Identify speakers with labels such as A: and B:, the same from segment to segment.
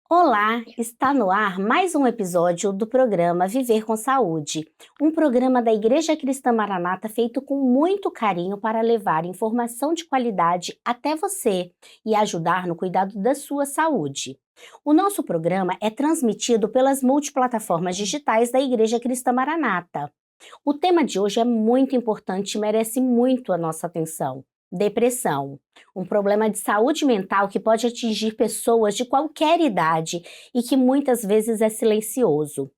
A: Olá, está no ar mais um episódio do programa Viver com Saúde, um programa da Igreja Cristã Maranata feito com muito carinho para levar informação de qualidade até você e ajudar no cuidado da sua saúde. O nosso programa é transmitido pelas multiplataformas digitais da Igreja Cristã Maranata. O tema de hoje é muito importante e merece muito a nossa atenção. Depressão, um problema de saúde mental que pode atingir pessoas de qualquer idade e que muitas vezes é silencioso.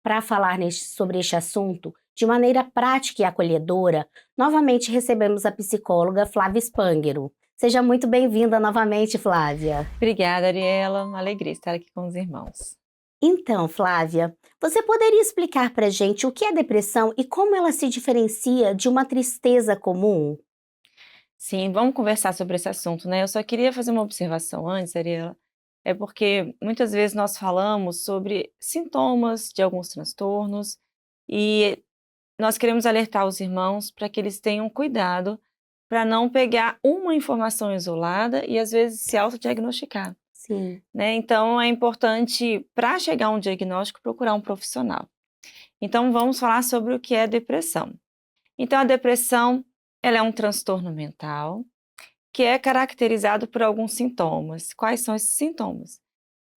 A: Para falar sobre este assunto, de maneira prática e acolhedora, novamente recebemos a psicóloga Flávia Spangero. Seja muito bem-vinda novamente, Flávia.
B: Obrigada, Ariela. Uma alegria estar aqui com os irmãos.
A: Então, Flávia, você poderia explicar para a gente o que é depressão e como ela se diferencia de uma tristeza comum?
B: Sim, vamos conversar sobre esse assunto, né? Eu só queria fazer uma observação antes, Ariela. É porque muitas vezes nós falamos sobre sintomas de alguns transtornos e nós queremos alertar os irmãos para que eles tenham cuidado para não pegar uma informação isolada e às vezes se autodiagnosticar,
A: Sim.
B: né? Então é importante, para chegar a um diagnóstico, procurar um profissional. Então vamos falar sobre o que é depressão. Então, a depressão, ela é um transtorno mental que é caracterizado por alguns sintomas. Quais são esses sintomas?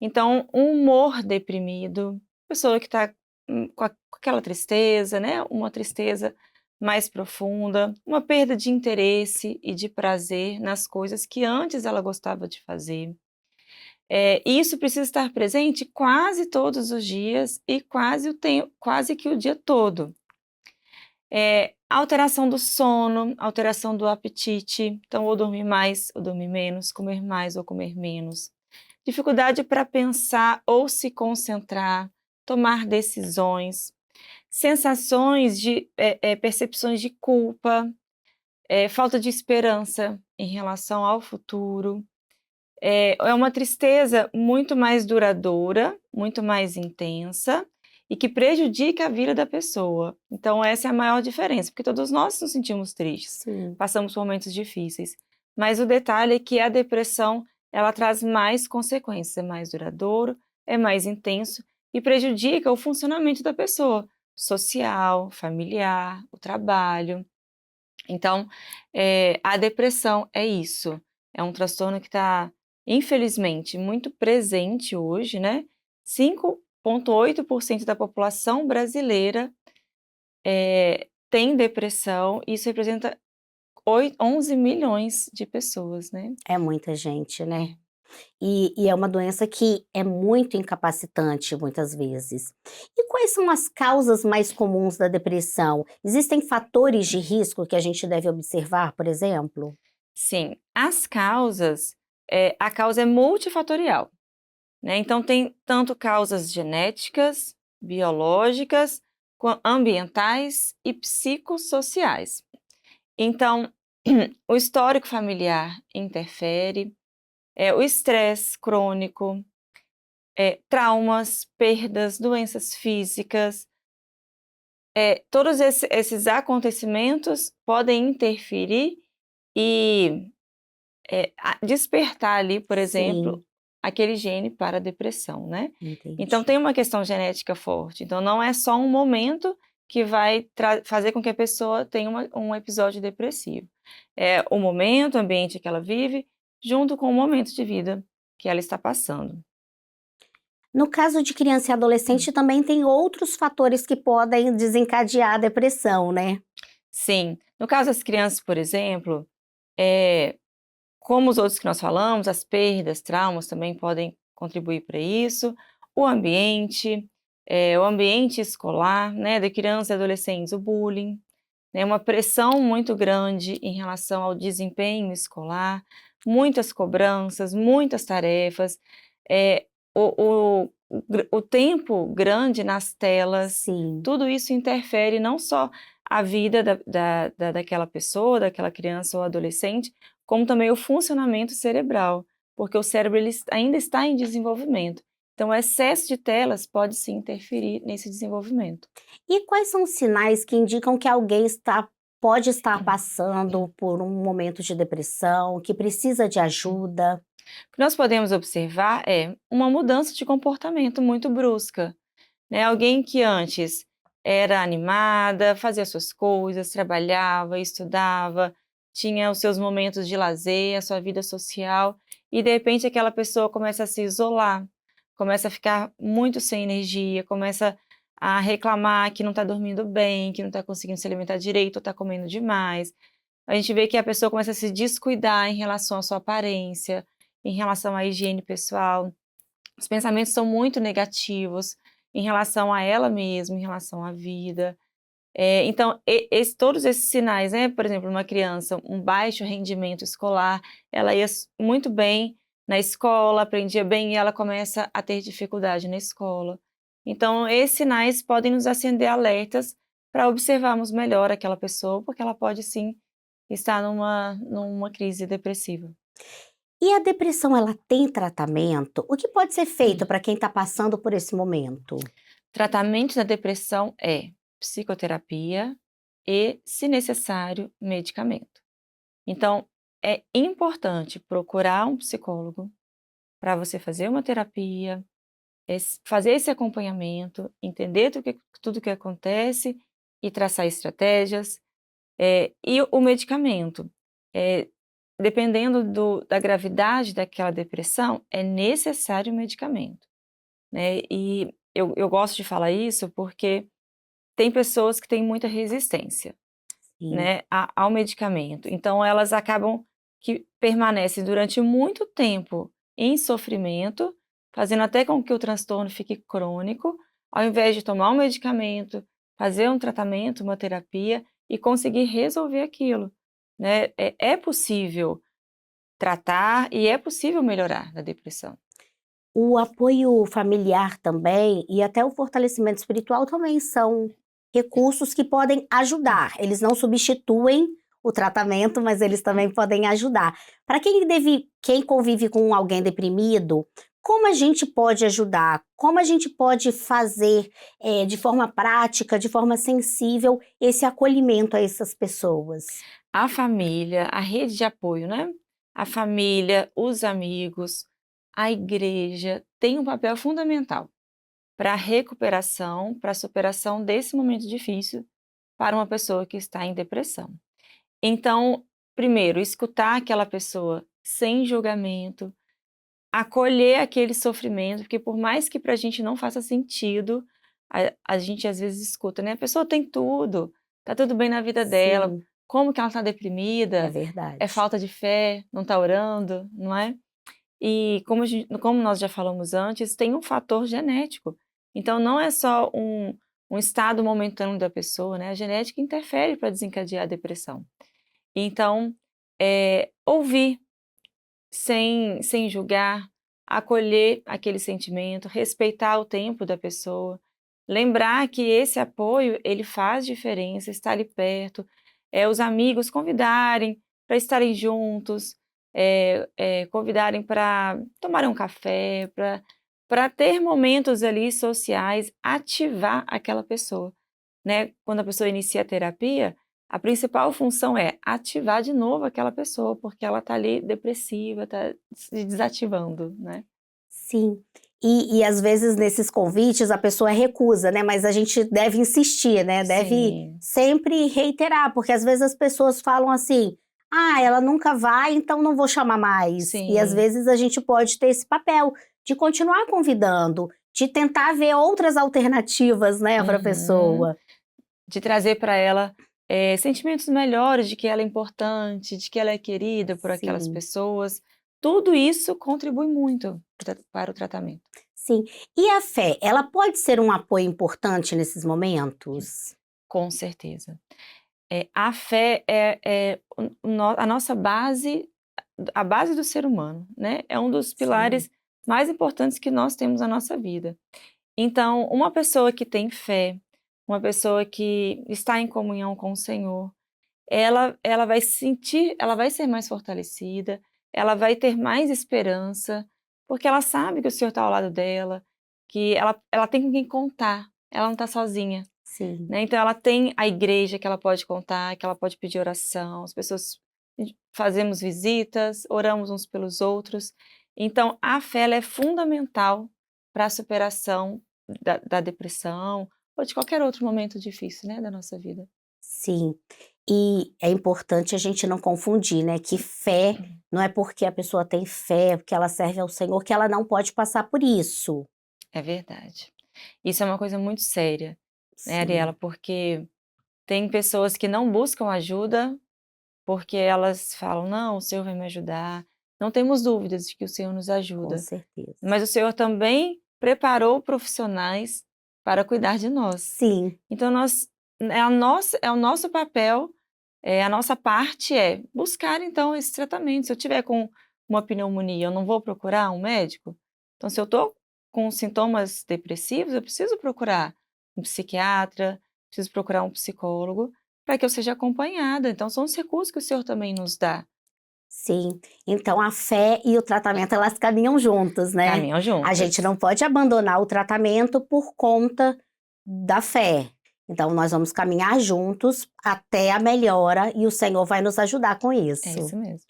B: Então, um humor deprimido, pessoa que está com aquela tristeza, né? Uma tristeza mais profunda, uma perda de interesse e de prazer nas coisas que antes ela gostava de fazer. Isso precisa estar presente quase todos os dias e quase que o dia todo. Alteração do sono, alteração do apetite, então ou dormir mais ou dormir menos, comer mais ou comer menos. Dificuldade para pensar ou se concentrar, tomar decisões, sensações de percepções de culpa, falta de esperança em relação ao futuro. É uma tristeza muito mais duradoura, muito mais intensa e que prejudica a vida da pessoa. Então essa é a maior diferença, porque todos nós nos sentimos tristes,
A: Sim.
B: passamos por momentos difíceis, mas o detalhe é que a depressão, ela traz mais consequências, é mais duradouro, é mais intenso e prejudica o funcionamento da pessoa, social, familiar, o trabalho. Então, a depressão é isso, é um transtorno que está, infelizmente, muito presente hoje, né? 5,8% da população brasileira tem depressão, e isso representa 11 milhões de pessoas, né?
A: É muita gente, né? E é uma doença que é muito incapacitante muitas vezes. E quais são as causas mais comuns da depressão? Existem fatores de risco que a gente deve observar, por exemplo?
B: Sim, a causa é multifatorial, né? Então tem tanto causas genéticas, biológicas, ambientais e psicossociais. Então, o histórico familiar interfere, o estresse crônico, traumas, perdas, doenças físicas, todos esses acontecimentos podem interferir e despertar ali, por exemplo,
A: Sim,
B: aquele gene para a depressão, né? Então
A: entendi.
B: tem uma questão genética forte, então não é só um momento que vai fazer com que a pessoa tenha um episódio depressivo. É o momento, o ambiente que ela vive, junto com o momento de vida que ela está passando.
A: No caso de criança e adolescente, também tem outros fatores que podem desencadear a depressão, né?
B: Sim, no caso das crianças, por exemplo, como os outros que nós falamos, as perdas, traumas também podem contribuir para isso, o ambiente escolar, né, de crianças e adolescentes, o bullying, né, uma pressão muito grande em relação ao desempenho escolar, muitas cobranças, muitas tarefas, é, o tempo grande nas telas,
A: Sim.
B: tudo isso interfere não só a vida daquela pessoa, daquela criança ou adolescente, como também o funcionamento cerebral, porque o cérebro ainda está em desenvolvimento. Então, o excesso de telas pode sim interferir nesse desenvolvimento.
A: E quais são os sinais que indicam que alguém pode estar passando por um momento de depressão, que precisa de ajuda?
B: O que nós podemos observar é uma mudança de comportamento muito brusca, né? Alguém que antes era animada, fazia suas coisas, trabalhava, estudava, tinha os seus momentos de lazer, a sua vida social, e de repente aquela pessoa começa a se isolar, começa a ficar muito sem energia, começa a reclamar que não está dormindo bem, que não está conseguindo se alimentar direito, ou está comendo demais. A gente vê que a pessoa começa a se descuidar em relação à sua aparência, em relação à higiene pessoal. Os pensamentos são muito negativos em relação a ela mesma, em relação à vida. Então, todos esses sinais, né? Por exemplo, uma criança, um baixo rendimento escolar, ela ia muito bem na escola, aprendia bem e ela começa a ter dificuldade na escola. Então, esses sinais podem nos acender alertas para observarmos melhor aquela pessoa, porque ela pode sim estar numa crise depressiva.
A: E a depressão, ela tem tratamento? O que pode ser feito para quem está passando por esse momento?
B: Tratamento da depressão é psicoterapia e, se necessário, medicamento. Então, é importante procurar um psicólogo para você fazer uma terapia, fazer esse acompanhamento, entender tudo o que acontece e traçar estratégias. E o medicamento, eh, dependendo da gravidade daquela depressão, é necessário o medicamento, né? E eu gosto de falar isso porque tem pessoas que têm muita resistência,
A: Sim,
B: né, ao medicamento. Então elas acabam que permanecem durante muito tempo em sofrimento, fazendo até com que o transtorno fique crônico, ao invés de tomar um medicamento, fazer um tratamento, uma terapia e conseguir resolver aquilo, né. É possível tratar e é possível melhorar da depressão.
A: o apoio familiar também e até o fortalecimento espiritual também são recursos que podem ajudar. Eles não substituem o tratamento, mas eles também podem ajudar. Para quem convive com alguém deprimido, como a gente pode ajudar? Como a gente pode fazer, de forma prática, de forma sensível, esse acolhimento a essas pessoas?
B: A família, a rede de apoio, né, a família, os amigos, a igreja tem um papel fundamental para a recuperação, para a superação desse momento difícil para uma pessoa que está em depressão. Então, primeiro, escutar aquela pessoa sem julgamento, acolher aquele sofrimento, porque por mais que para a gente não faça sentido, a gente às vezes escuta, né? A pessoa tem tudo, tá tudo bem na vida dela,
A: Sim,
B: como que ela tá
A: é
B: deprimida? É
A: verdade.
B: falta de fé, não tá orando, não é? E como nós já falamos antes, tem um fator genético. Então não é só um estado momentâneo da pessoa, né? A genética interfere para desencadear a depressão. Então, ouvir sem julgar, acolher aquele sentimento, respeitar o tempo da pessoa, lembrar que esse apoio ele faz diferença, estar ali perto, os amigos convidarem para estarem juntos, convidarem para tomarem um café, para ter momentos ali sociais, ativar aquela pessoa, né? Quando a pessoa inicia a terapia, a principal função é ativar de novo aquela pessoa, porque ela está ali depressiva, está se desativando, né.
A: Sim. E às vezes nesses convites a pessoa recusa, né, mas a gente deve insistir, né, deve
B: Sim,
A: sempre reiterar, porque às vezes as pessoas falam assim: "Ah, ela nunca vai, então não vou chamar mais". E às
B: sim.
A: vezes a gente pode ter esse papel de continuar convidando, de tentar ver outras alternativas, né, para a
B: Uhum.
A: pessoa.
B: De trazer para ela, sentimentos melhores de que ela é importante, de que ela é querida por aquelas
A: Sim,
B: pessoas. Tudo isso contribui muito para o tratamento.
A: sim. E a fé, ela pode ser um apoio importante nesses momentos?
B: Com certeza. A fé é a nossa base, a base do ser humano, né, é um dos
A: Sim,
B: pilares mais importantes que nós temos na nossa vida. Então, uma pessoa que tem fé, uma pessoa que está em comunhão com o Senhor, ela vai sentir, ela vai ser mais fortalecida, ela vai ter mais esperança, porque ela sabe que o Senhor está ao lado dela, que ela tem com quem contar, ela não está sozinha,
A: Sim,
B: né? Então ela tem a igreja que ela pode contar, que ela pode pedir oração, as pessoas fazemos visitas, oramos uns pelos outros. Então a fé ela é fundamental para a superação da depressão ou de qualquer outro momento difícil, né, da nossa vida.
A: sim. E é importante a gente não confundir, né, que fé não é porque a pessoa tem fé, porque ela serve ao Senhor, que ela não pode passar por isso.
B: É verdade. Isso é uma coisa muito séria, né, Ariela,
A: Sim,
B: porque tem pessoas que não buscam ajuda porque elas falam: "Não, o Senhor vai me ajudar". Não temos dúvidas de que o Senhor nos
A: com
B: ajuda,
A: certeza.
B: mas o Senhor também preparou profissionais para cuidar de nós.
A: Sim,
B: Então é o nosso papel, a nossa parte é buscar então esse tratamento. Se eu tiver com uma pneumonia, eu não vou procurar um médico? Então se eu estou com sintomas depressivos, eu preciso procurar um psiquiatra, preciso procurar um psicólogo, para que eu seja acompanhada. Então são os recursos que o Senhor também nos dá.
A: sim. Então a fé e o tratamento elas caminham juntas, né.
B: Caminham
A: A gente
B: juntas.
A: não pode abandonar o tratamento por conta da fé. Então nós vamos caminhar juntos até a melhora e o Senhor vai nos ajudar com
B: É
A: isso.
B: isso mesmo.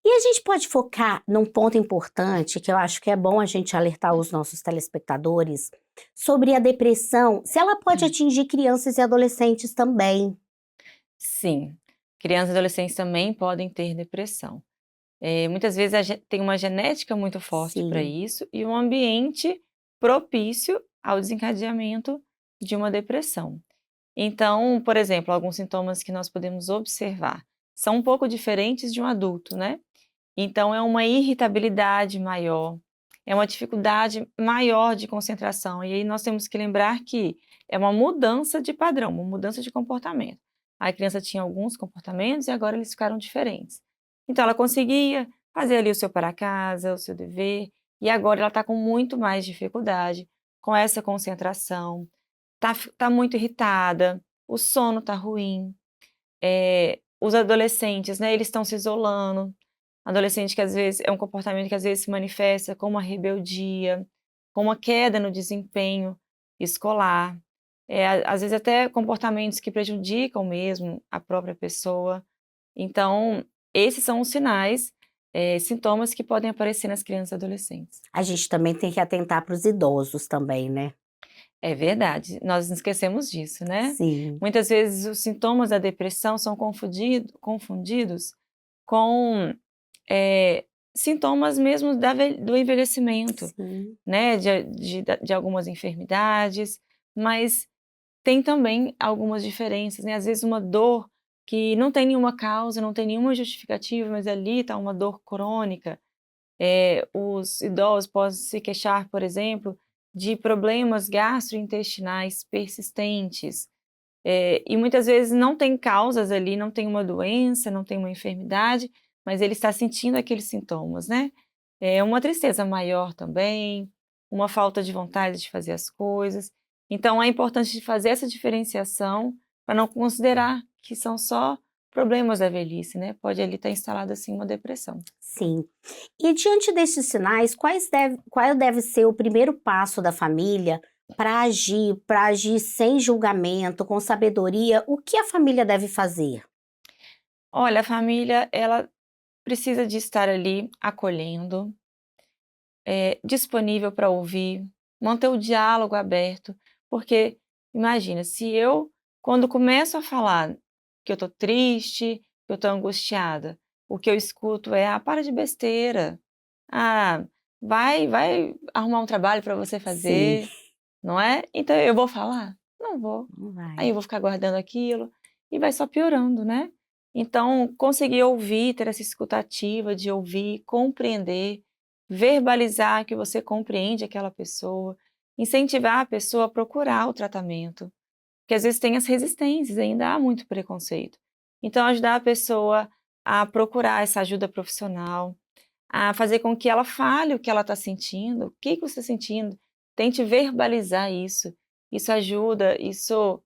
A: E a gente pode focar num ponto importante, que eu acho que é bom a gente alertar os nossos telespectadores, sobre a depressão, se ela pode atingir crianças e adolescentes também.
B: Sim, crianças e adolescentes também podem ter depressão. Muitas vezes tem uma genética muito forte para
A: Sim,
B: isso e um ambiente propício ao desencadeamento de uma depressão. Então, por exemplo, alguns sintomas que nós podemos observar são um pouco diferentes de um adulto, né? Então, é uma irritabilidade maior, é uma dificuldade maior de concentração. E aí nós temos que lembrar que é uma mudança de padrão, uma mudança de comportamento. A criança tinha alguns comportamentos e agora eles ficaram diferentes. Então, ela conseguia fazer ali o seu para casa, o seu dever, e agora ela está com muito mais dificuldade com essa concentração, tá muito irritada, o sono está ruim. Os adolescentes, né, eles estão se isolando. Adolescente que às vezes é um comportamento que às vezes se manifesta como uma rebeldia, com uma queda no desempenho escolar, às vezes até comportamentos que prejudicam mesmo a própria pessoa. Então, esses são os sinais, sintomas que podem aparecer nas crianças e adolescentes.
A: a gente também tem que atentar para os idosos também, né.
B: É verdade, nós nos esquecemos disso, né.
A: Sim,
B: Muitas vezes os sintomas da depressão são confundidos com, sintomas mesmo do envelhecimento,
A: sim,
B: né, de algumas enfermidades, mas tem também algumas diferenças, né, às vezes uma dor que não tem nenhuma causa, não tem nenhuma justificativa, mas ali está uma dor crônica. Os idosos podem se queixar, por exemplo, de problemas gastrointestinais persistentes, e muitas vezes não tem causas ali, não tem uma doença, não tem uma enfermidade, mas ele está sentindo aqueles sintomas, né. É uma tristeza maior também, uma falta de vontade de fazer as coisas. Então é importante fazer essa diferenciação para não considerar que são só problemas da velhice, né, pode ali estar instalado, assim, uma depressão.
A: sim. E diante desses sinais, qual deve ser o primeiro passo da família para agir sem julgamento, com sabedoria, o que a família deve fazer?
B: Olha, a família ela precisa de estar ali acolhendo, disponível para ouvir, manter o diálogo aberto, porque imagina, se eu, quando começo a falar que eu estou triste, que eu estou angustiada, o que eu escuto é: "Ah, para de besteira. Ah, vai arrumar um trabalho para você
A: Sim,
B: fazer", não é? Então eu vou falar? Não vou.
A: não
B: Aí eu
A: vai.
B: vou ficar guardando aquilo e vai só piorando, né. Então, conseguir ouvir, ter essa escuta ativa de ouvir, compreender, verbalizar que você compreende aquela pessoa, incentivar a pessoa a procurar o tratamento, porque às vezes tem as resistências, ainda há muito preconceito. Então ajudar a pessoa a procurar essa ajuda profissional, a fazer com que ela fale o que ela está sentindo, o que que você está sentindo, tente verbalizar isso. Isso ajuda, isso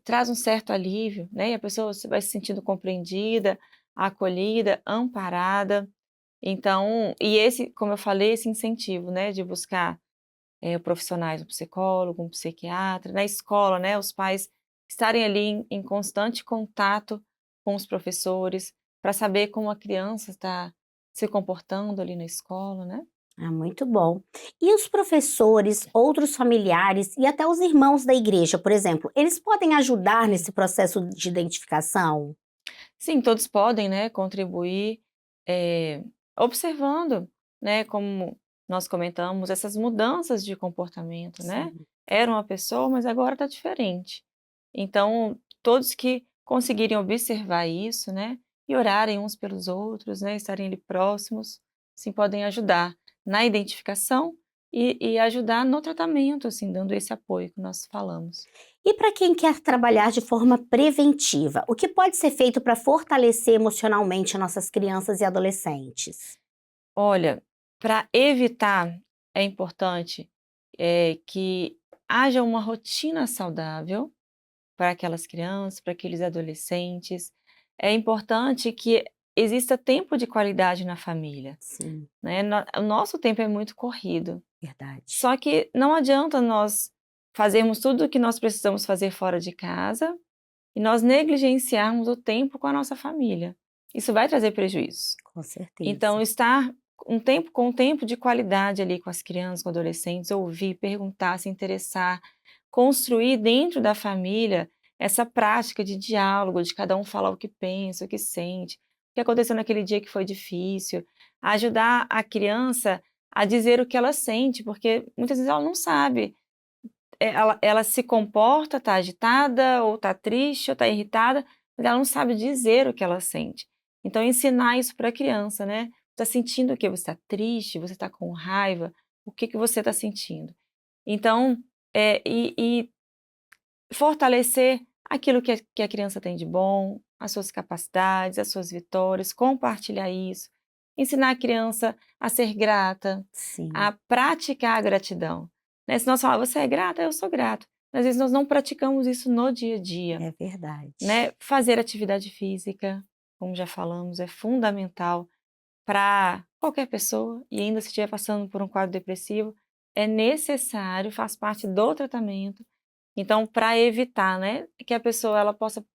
B: traz um certo alívio, né, e a pessoa se vai se sentindo compreendida, acolhida, amparada. Então e esse, como eu falei, esse incentivo, né, de buscar profissionais, um psicólogo, um psiquiatra, na escola, né, os pais estarem ali em constante contato com os professores, para saber como a criança está se comportando ali na escola, né.
A: Ah, muito bom. E os professores, outros familiares e até os irmãos da igreja, por exemplo, eles podem ajudar nesse processo de identificação?
B: Sim, todos podem, né, contribuir, eh, observando, né, como nós comentamos, essas mudanças de comportamento, né.
A: Sim.
B: Era uma pessoa, mas agora está diferente. Então, todos que conseguirem observar isso, né, e orarem uns pelos outros, né, estarem ali próximos, sim, podem ajudar na identificação e ajudar no tratamento, assim, dando esse apoio que nós falamos.
A: E para quem quer trabalhar de forma preventiva, o que pode ser feito para fortalecer emocionalmente nossas crianças e adolescentes?
B: Olha, para evitar, é importante, que haja uma rotina saudável para aquelas crianças, para aqueles adolescentes. É importante que exista tempo de qualidade na família,
A: Sim,
B: né. O nosso tempo é muito corrido,
A: verdade.
B: só que não adianta nós fazermos tudo o que nós precisamos fazer fora de casa e nós negligenciarmos o tempo com a nossa família. Isso vai trazer prejuízo.
A: Com certeza.
B: Então estar um tempo de qualidade ali com as crianças, com adolescentes, ouvir, perguntar, se interessar, construir dentro da família essa prática de diálogo, de cada um falar o que pensa, o que sente, o que aconteceu naquele dia que foi difícil, ajudar a criança a dizer o que ela sente, porque muitas vezes ela não sabe, ela se comporta, está agitada, ou está triste, ou está irritada, mas ela não sabe dizer o que ela sente. Então ensinar isso para a criança, né. Está sentindo o quê? Você está triste? Você está com raiva? O que que você está sentindo? Então, e fortalecer aquilo que a criança tem de bom, as suas capacidades, as suas vitórias, compartilhar isso, ensinar a criança a ser grata, a
A: Sim,
B: praticar a gratidão, né. Se nós falar: "Você é grata?", "Eu sou grato", às vezes nós não praticamos isso no dia a dia,
A: é verdade.
B: né. Fazer atividade física, como já falamos, é fundamental para qualquer pessoa e ainda se estiver passando por um quadro depressivo, é necessário, faz parte do tratamento. Então, para evitar, né, que a pessoa ela possa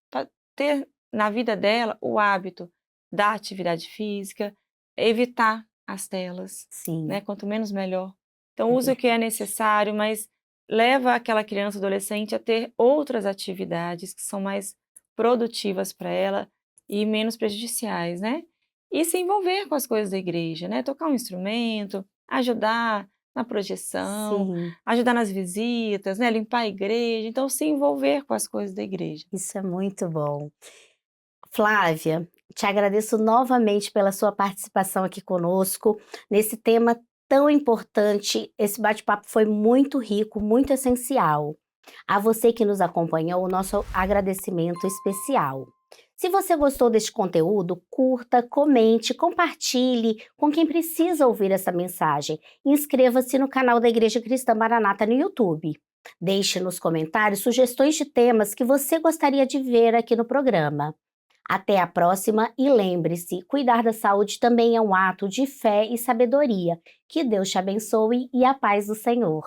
B: ter na vida dela o hábito da atividade física, evitar as telas, né,
A: Sim,
B: quanto menos melhor. Então
A: é
B: use o que é
A: verdade.
B: necessário, mas leva aquela criança, adolescente a ter outras atividades que são mais produtivas para ela e menos prejudiciais, né. E se envolver com as coisas da igreja, né, tocar um instrumento, ajudar na projeção,
A: Sim,
B: ajudar nas visitas, né, limpar a igreja, então se envolver com as coisas da igreja.
A: isso é muito bom. Flávia, te agradeço novamente pela sua participação aqui conosco, nesse tema tão importante. Esse bate-papo foi muito rico, muito essencial. A você que nos acompanhou, o nosso agradecimento especial. Se você gostou deste conteúdo, curta, comente, compartilhe com quem precisa ouvir essa mensagem. Inscreva-se no canal da Igreja Cristã Maranata no YouTube. Deixe nos comentários sugestões de temas que você gostaria de ver aqui no programa. Até a próxima e lembre-se, cuidar da saúde também é um ato de fé e sabedoria. Que Deus te abençoe e a paz do Senhor.